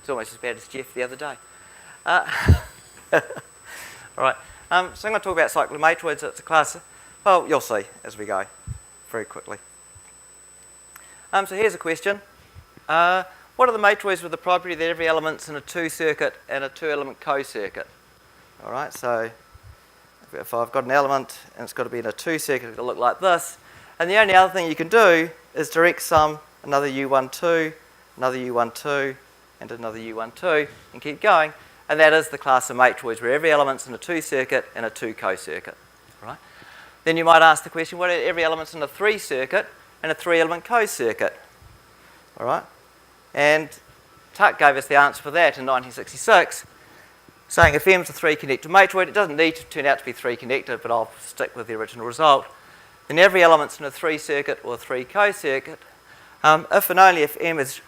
It's almost as bad as Jeff the other day. All right, so I'm going to talk about cyclic matroids. It's a class, well, you'll see as we go very quickly. So here's a question. What are the matroids with the property that every element's in a 2-circuit and a 2-element co-circuit? All right, so if I've got an element and it's got to be in a 2-circuit, it'll look like this. And the only other thing you can do is direct sum another U12, another U12, and another U12, and keep going. And that is the class of matroids where every element's in a 2-circuit and a 2 co-circuit. Right? Then you might ask the question, what if every element's in a 3-circuit and a 3-element co-circuit? All right? And Tuck gave us the answer for that in 1966, saying if M's a 3-connected matroid, it doesn't need to turn out to be 3-connected, but I'll stick with the original result. Then every element's in a 3-circuit or a 3 co-circuit, if and only if M is,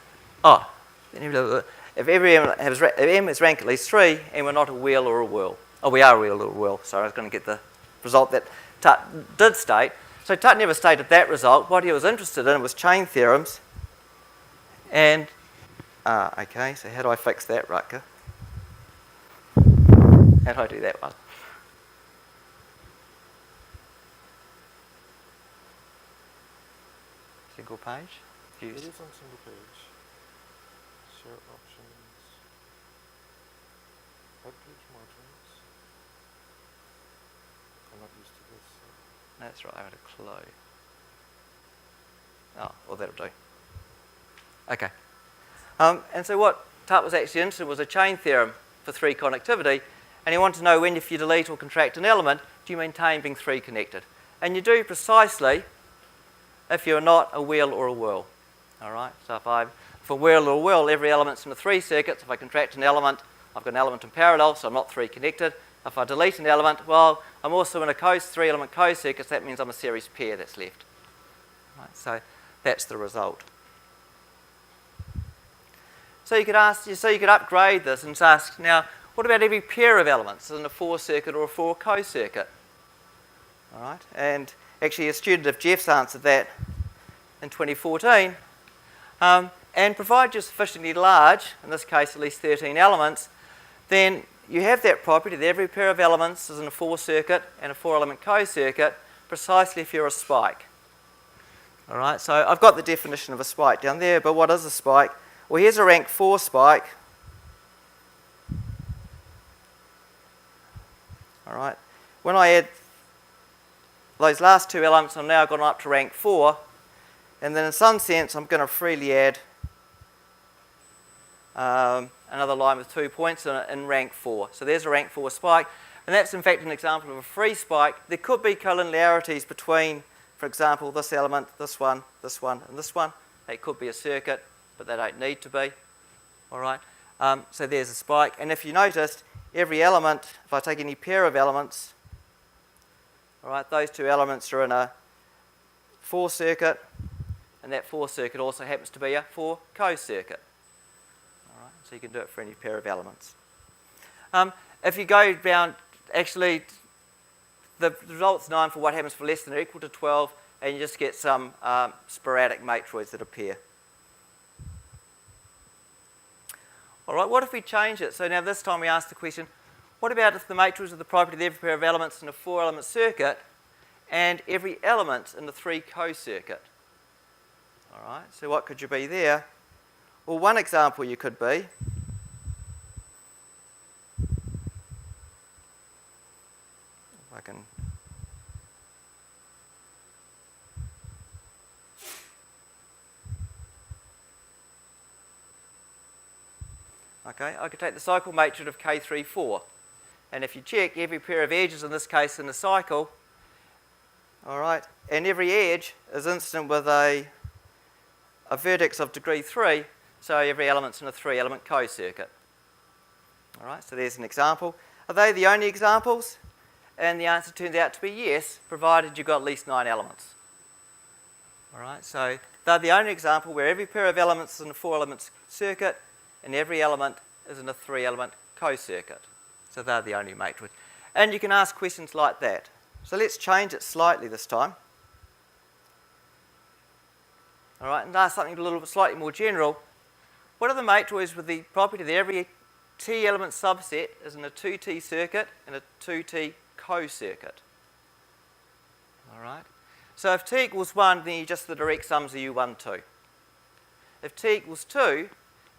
if M is rank at least 3 and we're not a wheel or a whirl. Oh, we are a wheel or a whirl. Sorry, I was going to get the result that Tutt did state. So Tutt never stated that result. What he was interested in was chain theorems. And, okay, so how do I fix that, Rutger? How do I do that one? Single page? It is on single page. Share options. Web page margins. I'm not used to this. So. That's right, I had a clue. Oh, well, that'll do. Okay. And so what Tutt was actually interested in was a chain theorem for 3 connectivity, and he wanted to know when if you delete or contract an element, do you maintain being 3 connected? And you do precisely if you're not a wheel or a whirl. All right, so if I'm for wheel or whirl, every element's in a 3-circuit. So if I contract an element, I've got an element in parallel, so I'm not 3 connected. If I delete an element, well, I'm also in a 3-element co-circuit, so that means I'm a series pair that's left. Right, so that's the result. So you could upgrade this and ask, now, what about every pair of elements in a 4-circuit or a 4 co-circuit? All right, and actually a student of Jeff's answered that in 2014. And provided you're sufficiently large, in this case at least 13 elements, then you have that property that every pair of elements is in a 4-circuit and a 4-element co-circuit, precisely if you're a spike. All right, so I've got the definition of a spike down there, but what is a spike? Well, here's a rank 4 spike. All right, when I add those last 2 elements, I've now gone up to rank 4, and then in some sense I'm going to freely add another line with 2 points in rank 4. So there's a rank 4 spike, and that's in fact an example of a free spike. There could be collinearities between, for example, this element, this one, and this one. They could be a circuit, but they don't need to be. All right. So there's a spike, and if you noticed, every element, if I take any pair of elements, all right, those 2 elements are in a 4-circuit, and that 4-circuit also happens to be a 4 co-circuit. All right, so you can do it for any pair of elements. If you go down, actually, the result's known for what happens for less than or equal to 12, and you just get some sporadic matroids that appear. All right, what if we change it? So now this time we ask the question, what about if the matroids are the property of every pair of elements in a 4-element circuit and every element in the 3 co-circuit? All right, so what could you be there? Well, one example you could be, if I can, okay, I could take the cycle matrix of K34, and if you check, every pair of edges, in this case in the cycle, all right, and every edge is instant with a vertex of degree 3, so every element's in a 3-element co-circuit. All right, so there's an example. Are they the only examples? And the answer turns out to be yes, provided you've got at least 9 elements. All right, so they're the only example where every pair of elements is in a 4-element circuit and every element is in a 3-element co-circuit. So they're the only matrix. And you can ask questions like that. So let's change it slightly this time. All right, and ask something a little bit slightly more general. What are the matroids with the property that every T element subset is in a 2T circuit and a 2T co-circuit? All right. So if T equals 1, then you just the direct sums of U1, 2. If T equals 2,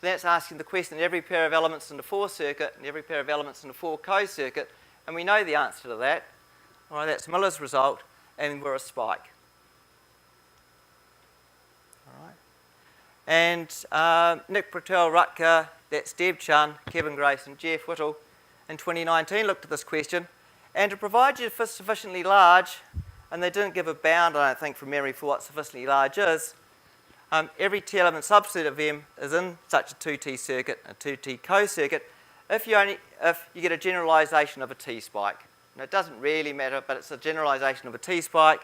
that's asking the question every pair of elements in the 4 circuit and every pair of elements in the 4 co-circuit, and we know the answer to that. All right, that's Miller's result, and we're a spike. All right. And Nick Patel Rutger, that's Daejeon, Kevin Grace, and Jeff Whittle in 2019 looked at this question, and to provide you sufficiently large, and they didn't give a bound, I don't think, from memory for what sufficiently large is, every T element subset of M is in such a 2T circuit, a 2T co-circuit, if you get a generalization of a T spike. Now, it doesn't really matter, but it's a generalization of a T spike,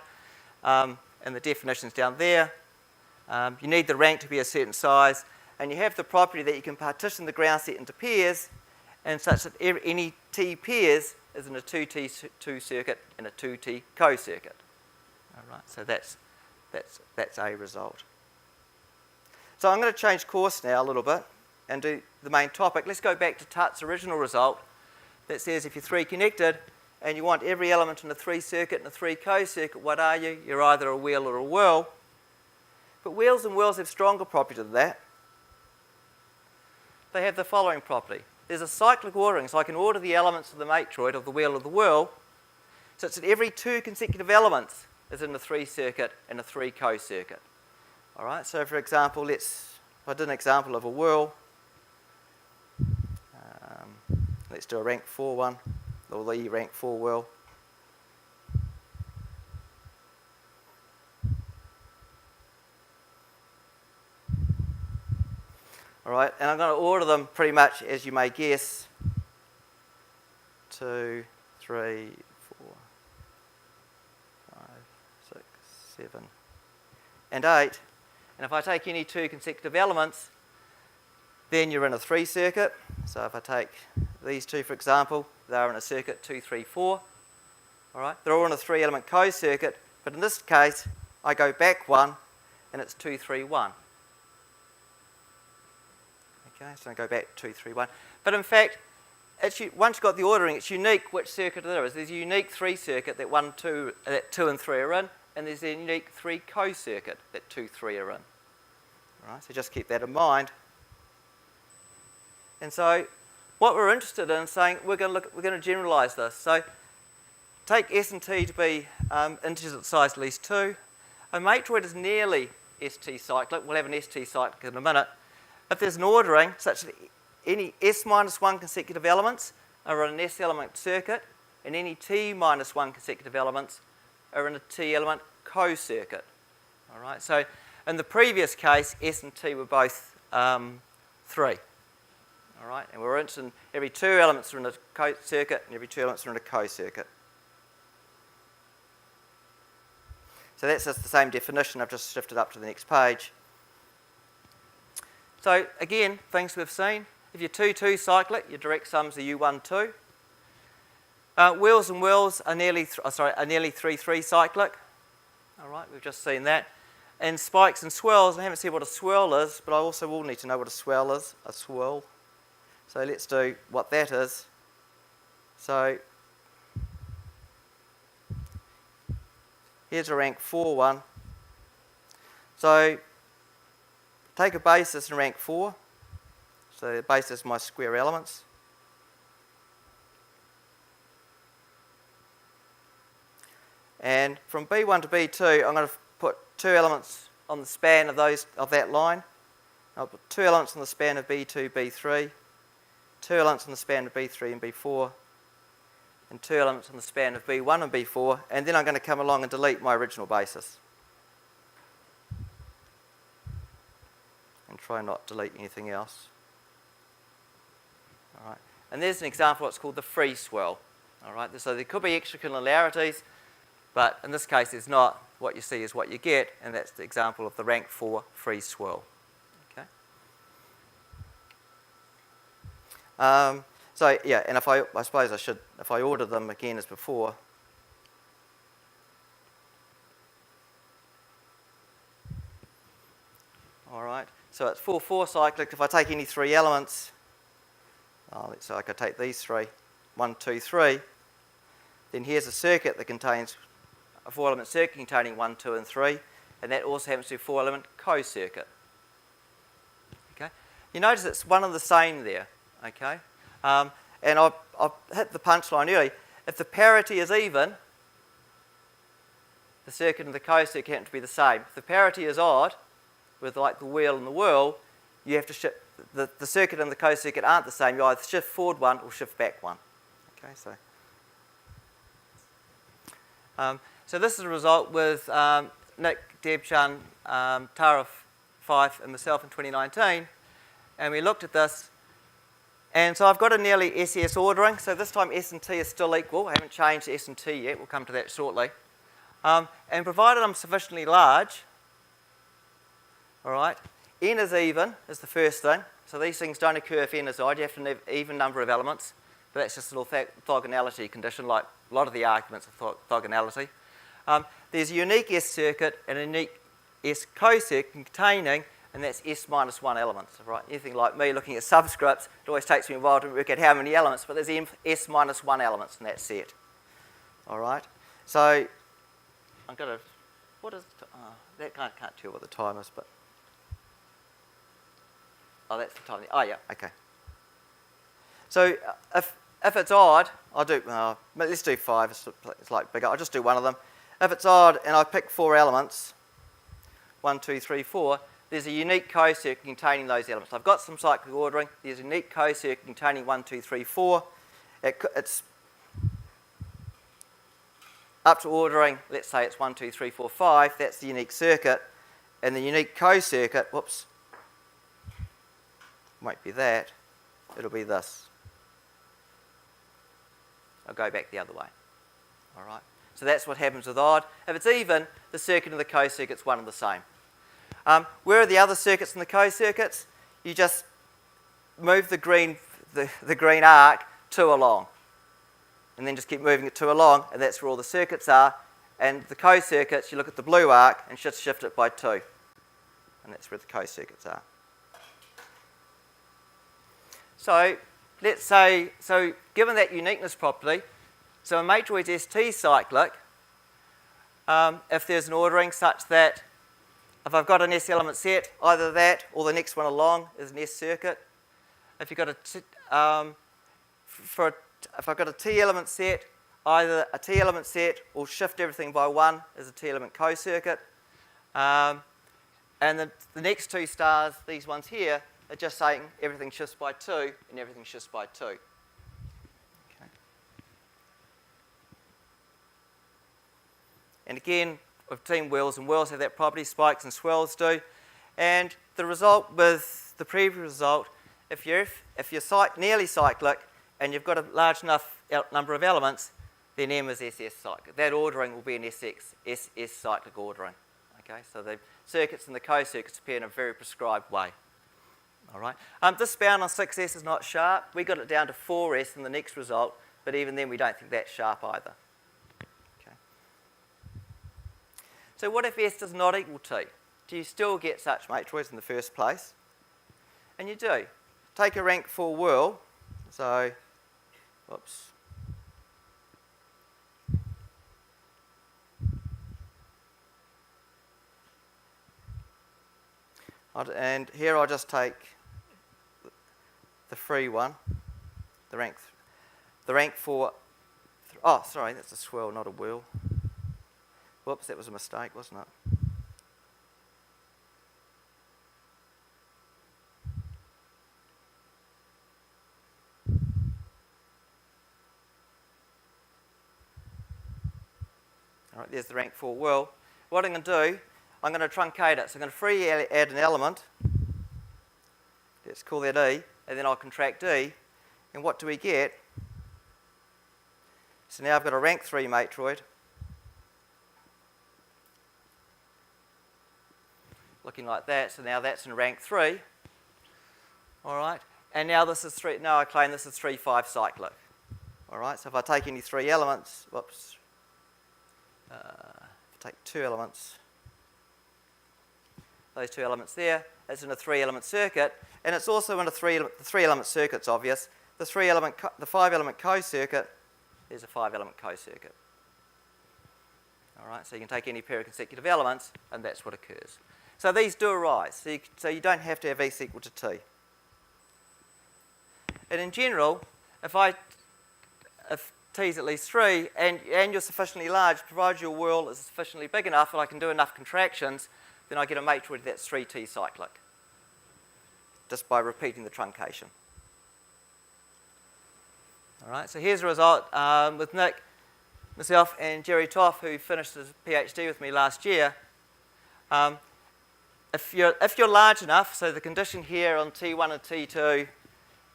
and the definition's down there. You need the rank to be a certain size, and you have the property that you can partition the ground set into pairs, and such that any T pairs is in a 2T circuit and a 2T co-circuit. All right, so that's a result. So I'm going to change course now a little bit and do the main topic. Let's go back to Tutt's original result that says if you're 3 connected and you want every element in a 3 circuit and a 3 co-circuit, what are you? You're either a wheel or a whirl. But wheels and whirls have stronger property than that. They have the following property. There's a cyclic ordering, so I can order the elements of the matroid, of the wheel or the whirl, such that every 2 consecutive elements is in the 3 circuit and a 3 co-circuit. All right, so for example, if I did an example of a whirl, let's do a rank 4 one, or the rank 4 whirl. All right, and I'm going to order them pretty much, as you may guess, 2, 3, 4, 5, 6, 7, and 8. And if I take any 2 consecutive elements, then you're in a 3 circuit. So if I take these 2, for example, they're in a circuit 2, 3, 4. All right, they're all in a 3 element co-circuit, but in this case, I go back 1, and it's 2, 3, 1. Okay, so I go back 2, 3, 1. But in fact, once you've got the ordering, it's unique which circuit there is. There's a unique 3 circuit that 2 and 3 are in, and there's a unique 3 co-circuit that 2, 3 are in. All right, so just keep that in mind. And so, what we're interested in is saying we're going to generalise this. So, take S and T to be integers of size at least 2. A matroid is nearly ST cyclic. We'll have an ST cyclic in a minute. If there's an ordering such that any S minus 1 consecutive elements are in an S element circuit, and any T minus 1 consecutive elements are in a T element co-circuit. All right. So in the previous case, S and T were both 3. All right. And we're interested in every 2 elements are in a circuit, and every 2 elements are in a co-circuit. So that's just the same definition. I've just shifted up to the next page. So again, things we've seen. If you're 2-2 cyclic, your direct sums are U1, 2. Wheels and whirls are nearly 3-3 cyclic. All right, we've just seen that. And spikes and swirls, I haven't said what a swirl is, but I also will need to know what a swirl is, a swirl. So let's do what that is. So here's a rank 4 one. So take a basis in rank 4. So the basis is my square elements. And from B1 to B2, I'm going to put 2 elements on the span of that line. I'll put 2 elements on the span of B2, B3, 2 elements on the span of B3 and B4, and 2 elements on the span of B1 and B4, and then I'm going to come along and delete my original basis. And try not to delete anything else. All right. And there's an example of what's called the free swirl. All right. So there could be extracurricularities, but in this case there's not. What you see is what you get, and that's the example of the rank 4 free swirl. Okay. So yeah, and I suppose I should, if I order them again as before. All right. So it's 4, cyclic. If I take any 3 elements, let's say I could take these 3, 1, 2, 3, then here's a circuit that contains a 4-element circuit containing 1, 2, and 3, and that also happens to be a 4-element co-circuit. Okay, you notice it's one and the same there. Okay, and I've hit the punchline early. If the parity is even, the circuit and the co-circuit happen to be the same. If the parity is odd, with like the wheel and the whirl, you have to shift, the circuit and the co-circuit aren't the same. You either shift forward one or shift back one. Okay, so this is a result with Nick, Daejeon, Tara, Fife, and myself in 2019, and we looked at this. And so I've got a nearly SS ordering. So this time S and T is still equal. I haven't changed S and T yet. We'll come to that shortly. And provided I'm sufficiently large, all right, N is even is the first thing. So these things don't occur if N is odd. You have to have an even number of elements. But that's just a little orthogonality condition, like a lot of the arguments of orthogonality. There's a unique S circuit and a unique S co-circuit containing, and that's S minus 1 elements. Right? Anything like me looking at subscripts, it always takes me a while to work out how many elements, but there's S minus 1 elements in that set. All right? So I'm going to, what is, that I can't tell what the time is, but, that's the time. Oh, yeah, okay. So if it's odd, I'll do, let's do 5, it's like bigger. I'll just do one of them. If it's odd and I pick 4 elements, 1, 2, 3, 4, there's a unique co-circuit containing those elements. I've got some cyclic ordering. There's a unique co-circuit containing 1, 2, 3, 4. It's up to ordering, let's say it's 1, 2, 3, 4, 5. That's the unique circuit. And the unique co-circuit, whoops, won't be that. It'll be this. I'll go back the other way. All right. So that's what happens with odd. If it's even, the circuit and the co-circuit's one and the same. Where are the other circuits and the co-circuits? You just move the green arc 2 along. And then just keep moving it 2 along, and that's where all the circuits are. And the co-circuits, you look at the blue arc and just shift it by 2. And that's where the co-circuits are. So let's say, given that uniqueness property, so a Matroids ST cyclic, if there's an ordering such that if I've got an S element set, either that or the next one along is an S circuit. If you've got if I've got a T element set, either a T element set or shift everything by 1 is a T element co-circuit. And the next 2 stars, these ones here, are just saying everything shifts by 2 and everything shifts by 2. Okay. And again, we've seen wheels, and wheels have that property, spikes and swirls do. And the result with the previous result, if you're nearly cyclic and you've got a large enough number of elements, then M is SS cyclic. That ordering will be an SS cyclic ordering. Okay, so the circuits and the co-circuits appear in a very prescribed way. All right. This bound on 6S is not sharp. We got it down to 4S in the next result, but even then we don't think that's sharp either. Okay. So what if S does not equal T? Do you still get such matroids in the first place? And you do. Take a rank 4 whirl. So, whoops. And here I'll just take the free one, the rank 4. Oh, sorry, that's a swirl, not a whirl. Whoops, that was a mistake, wasn't it? All right, there's the rank 4 whirl. What I'm going to do, I'm going to truncate it. So I'm going to free add an element. Let's call that E, and then I'll contract E. And what do we get? So now I've got a rank 3 matroid. Looking like that. So now that's in rank 3. All right. And now this is 3. Now I claim this is 3-5 cyclic. All right. So if I take any 3 elements, whoops. If I take 2 elements, those two elements there. It's in a 3-element circuit, and it's also in a the 3-element circuit's obvious. The 5-element co-circuit is a 5-element co-circuit. All right, so you can take any pair of consecutive elements, and that's what occurs. So these do arise, so you don't have to have S equal to T. And in general, if T is at least 3, and you're sufficiently large, provided your whirl is sufficiently big enough and I can do enough contractions, then I get a matroid that's 3T cyclic, just by repeating the truncation. All right, so here's a result with Nick, myself, and Jerry Toff, who finished his PhD with me last year. If you're large enough, so the condition here on T1 and T2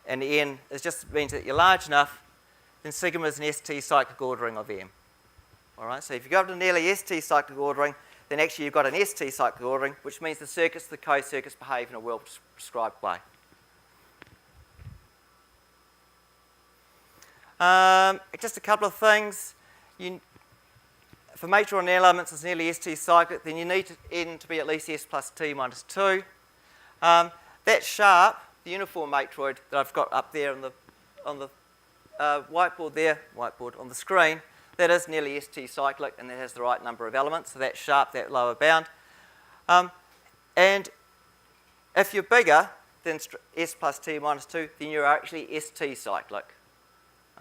and N just means that you're large enough, then sigma is an ST cyclic ordering of M. All right, so if you go up to nearly ST cyclic ordering, then actually you've got an ST cyclic ordering, which means the co-circuits behave in a well-prescribed way. Just a couple of things. For Matroid elements is nearly ST cyclic, then you need N to be at least S plus T minus 2. That sharp, the uniform matroid that I've got up there on the whiteboard on the screen, that is nearly ST cyclic, and that has the right number of elements, so that's sharp, that lower bound. And if you're bigger than S plus T minus 2, then you're actually ST cyclic.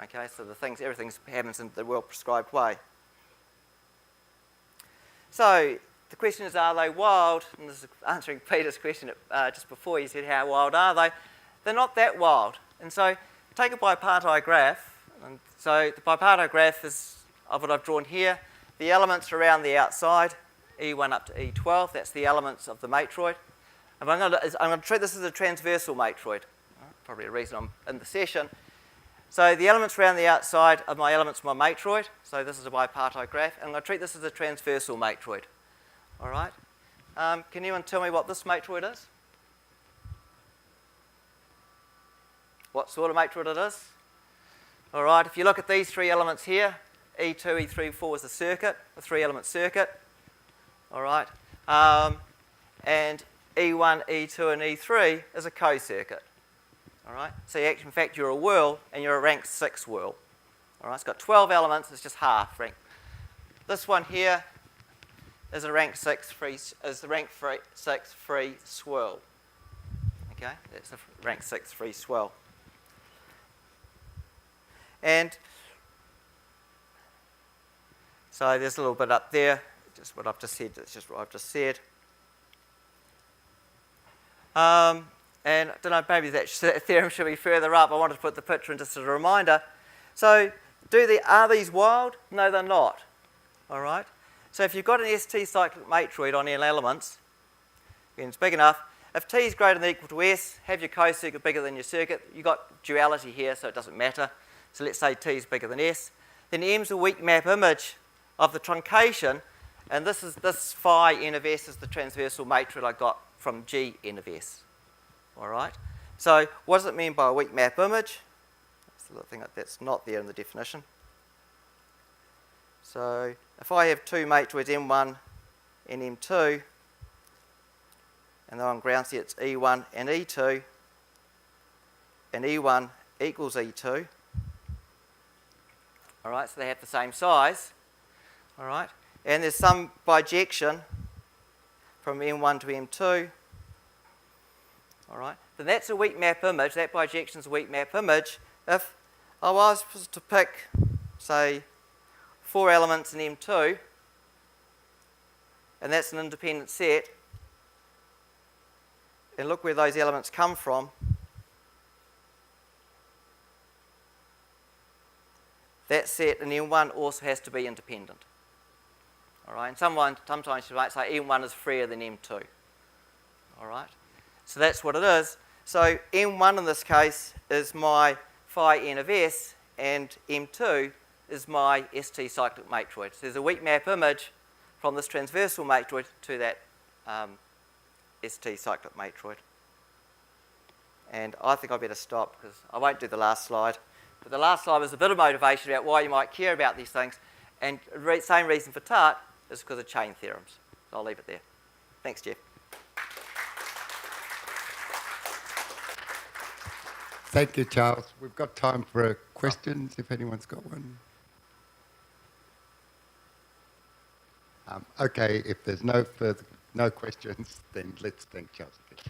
Okay, so everything happens in the well-prescribed way. So the question is, are they wild? And this is answering Peter's question just before. He said, how wild are they? They're not that wild. And so take a bipartite graph. And so the bipartite graph is of what I've drawn here. The elements around the outside, E1 up to E12, that's the elements of the matroid. And I'm going to treat this as a transversal matroid. Probably a reason I'm in the session. So the elements around the outside are my elements of my matroid. So this is a bipartite graph. And I'm going to treat this as a transversal matroid. All right? Can anyone tell me what this matroid is? What sort of matroid it is? All right, if you look at these three elements here, E2, E3, E4 is the circuit, a 3-element circuit. All right? And E1, E2, and E3 is a co-circuit. All right? So in fact, you're a whirl, and you're a rank 6 whirl. All right? It's got 12 elements. It's just half rank. This one here is a rank 6 free swirl. Okay? That's a rank 6 free swirl. And so there's a little bit up there. Just what I've just said. That's just what I've just said. And I don't know, maybe that theorem should be further up. I wanted to put the picture in just as a reminder. So are these wild? No, they're not. All right? So if you've got an ST cyclic matroid on N elements, again, it's big enough. If T is greater than or equal to S, have your co-circuit bigger than your circuit. You've got duality here, so it doesn't matter. So let's say T is bigger than S. Then M's a weak map image of the truncation, and this phi N of S is the transversal matroid I got from G N of S. All right? So what does it mean by a weak map image? That's the little thing that's not there in the definition. So if I have two matroids M1 and M2, and then on ground state it's E1 and E2, and E1 equals E2, all right, so they have the same size, all right, and there's some bijection from M1 to M2, all right, then that's a weak map image. That bijection is a weak map image. If I was to pick, say, 4 elements in M2, and that's an independent set, and look where those elements come from, that set in M1 also has to be independent. All right, and sometimes you might say M1 is freer than M2. All right, so that's what it is. So M1 in this case is my phi N of S, and M2 is my ST cyclic matroid. So there's a weak map image from this transversal matroid to that ST cyclic matroid. And I think I better stop because I won't do the last slide. But the last slide was a bit of motivation about why you might care about these things. And the same reason for TART is because of chain theorems. So I'll leave it there. Thanks, Jeff. Thank you, Charles. We've got time for questions if anyone's got one. Okay, if there's no questions, then let's thank Charles again.